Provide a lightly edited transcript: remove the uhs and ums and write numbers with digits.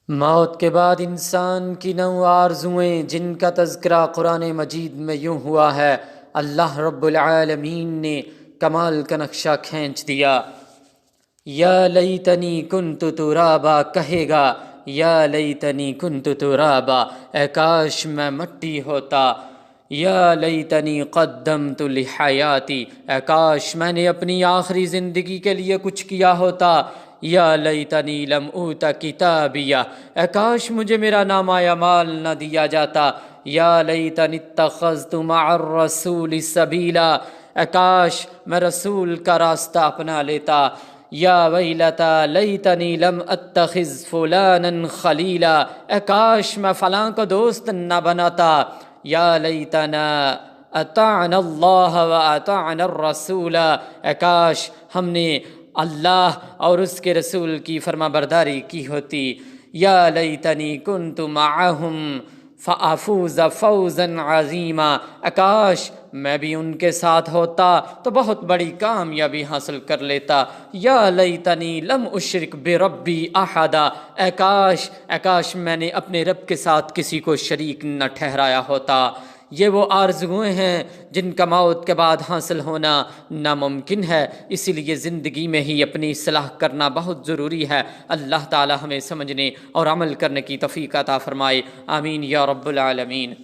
موت کے بعد انسان کی 9 آرزوئیں جن کا تذکرہ قرآن مجید میں یوں ہوا ہے، اللہ رب العالمین نے کمال کا نقشہ کھینچ دیا۔ یا لیتنی کنت ترابا کہے گا، یا لیتنی کنت ترابا، اے کاش میں مٹی ہوتا۔ یا لیتنی قدمت لحیاتی، اے کاش میں نے اپنی آخری زندگی کے لیے کچھ کیا ہوتا۔ یا لیتنی لم اوت کتابیہ، اے کاش مجھے میرا نامہ اعمال نہ دیا جاتا۔ یا لیتنی اتخذت مع الرسول سبیلا، اے کاش میں رسول کا راستہ اپنا لیتا۔ یا ویلتا لیتنی لم اتخذ فلانا خلیلا، اے کاش میں فلاں کو دوست نہ بناتا۔ یا لیتنا اطعنا اللہ و اطعنا الرسول، اے کاش ہم نے اللہ اور اس کے رسول کی فرما برداری کی ہوتی۔ یا لیتنی کنت معہم فافوز فوزا عظیما، کاش میں بھی ان کے ساتھ ہوتا تو بہت بڑی کامیابی حاصل کر لیتا۔ یا لیتنی لم اشرک بربی احدا، اے کاش میں نے اپنے رب کے ساتھ کسی کو شریک نہ ٹھہرایا ہوتا۔ یہ وہ آرزوئیں ہیں جن کا موت کے بعد حاصل ہونا ناممکن ہے، اسی لیے زندگی میں ہی اپنی اصلاح کرنا بہت ضروری ہے۔ اللہ تعالی ہمیں سمجھنے اور عمل کرنے کی توفیق عطا فرمائے، آمین یا رب العالمین۔